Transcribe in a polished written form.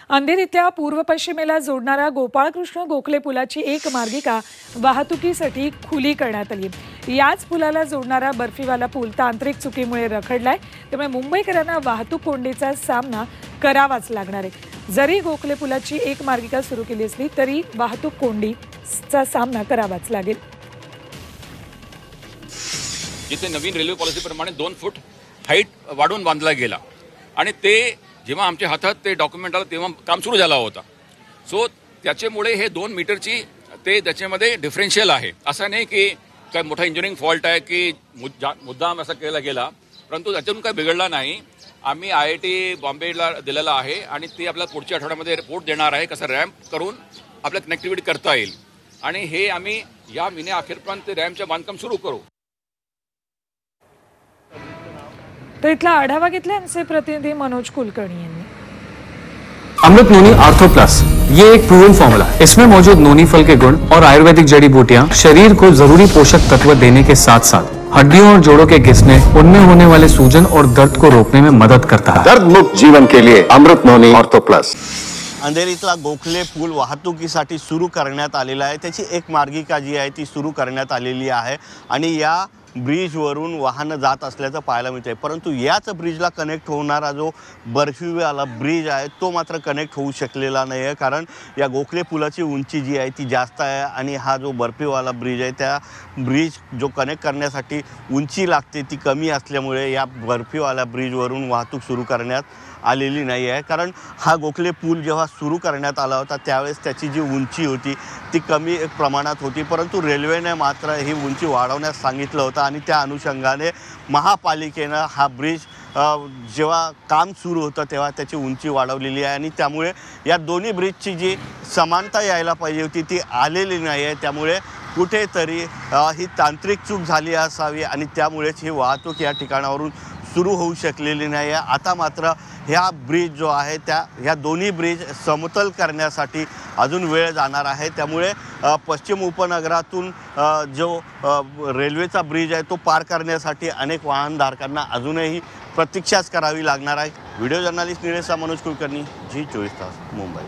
अंधेरीच्या पूर्व पश्चिमेला जोडणारा गोपाळकृष्ण गोखले पुलाची एक मार्गिका वाहतुकीसाठी खुली करण्यात आली। याच पुलाला जोडणारा बर्फीवाला पूल तांत्रिक चुकीमुळे रखडलाय, त्यामुळे मुंबईकरांना वाहतूक कोंडीचा सामना करावाच लागणार आहे। जरी गोखले पुलाची एक मार्गिका सुरू केली असली तरी वाहतूक कोंडीचा सामना करावाच लागेल। जिथे नवीन रेल्वे पॉलिसीप्रमाणे 2 फूट हाईट वाढवून बांधला गेला आणि ते जेव्हा आमच्या हातात ते डॉक्युमेंट आलं तेव्हा काम सुरू झाला होता। सो त्याच्यामुळे हे 2 मीटरची ते त्याच्यामध्ये डिफरन्शियल आहे। असं नाही की काय मोठा इंजिनिअरिंग फॉल्ट आहे की मुद्दाम असं केला गेला, परंतु त्याच्यातून काय बिघडला नाही। आम्ही IIT बॉम्बेला दिलेला आहे आणि ते आपल्याला पुढच्या आठवड्यामध्ये रिपोर्ट देणार आहे कसं रॅम्प करून आपल्या कनेक्टिव्हिटी करता येईल आणि हे आम्ही या महिन्या अखेरपर्यंत रॅम्पचं बांधकाम सुरू करू। तो इथला आढावा घेतला आमचे प्रतिनिधी मनोज कुलकर्णी यांनी। अमृत नोनी आर्थो प्लस ये एक प्रूवन फॉर्मूला है। इसमें मौजूद नोनी फल के गुण और आयुर्वेदिक जड़ी बूटियां शरीर को जरूरी पोषक तत्व देने के साथ साथ हड्डियों और जोड़ों के घिसने, उनमें होने वाले सूजन और दर्द को रोकने में मदद करता है। दर्द मुक्त जीवन के लिए अमृत नोनी आर्थो प्लस। अंधेरीतला गोखले पूल वाहतुकीसाठी सुरू करण्यात आलेला आहे। त्याची एक मार्गिका जी आहे ती सुरू करण्यात आलेली आहे आणि या ब्रिजवरून वाहनं जात असल्याचं पाहायला मिळते, परंतु याच ब्रिजला कनेक्ट होणारा जो बर्फीवाला ब्रिज आहे तो मात्र कनेक्ट होऊ शकलेला नाही आहे, कारण या गोखले पुलाची उंची जी आहे ती जास्त आहे आणि हा जो बर्फीवाला ब्रिज आहे त्या ब्रिज जो कनेक्ट करण्यासाठी उंची लागते ती कमी असल्यामुळे या बर्फीवाल्या ब्रिजवरून वाहतूक सुरू करण्यात आलेली नाही आहे। कारण हा गोखले पूल जेव्हा सुरू करण्यात आला होता त्यावेळेस त्याची जी उंची होती ती कमी प्रमाणात होती, परंतु रेल्वेने मात्र ही उंची वाढवण्यास सांगितलं होतं आणि त्या अनुषंगाने महापालिकेनं हा ब्रिज जेव्हा काम सुरू होतं तेव्हा त्याची उंची वाढवलेली आहे आणि त्यामुळे या दोन्ही ब्रिजची जी समानता यायला पाहिजे होती ती आलेली नाही आहे। त्यामुळे कुठेतरी ही तांत्रिक चूक झाली असावी आणि त्यामुळेच ही वाहतूक या ठिकाणावरून सुरू होऊ शकलेली नाही आहे। आता मात्र ह्या ब्रिज जो आहे ह्या दोन्ही ब्रिज समतल करण्यासाठी अजून वेळ जाणार आहे, त्यामुळे पश्चिम उपनगरातून जो रेल्वेचा ब्रिज आहे तो पार करण्यासाठी अनेक वाहनधारकांना अजूनही प्रतीक्षाच करावी लागणार आहे। Video journalist Nilesh Manoj Kulkarni, G24 तास, मुंबई।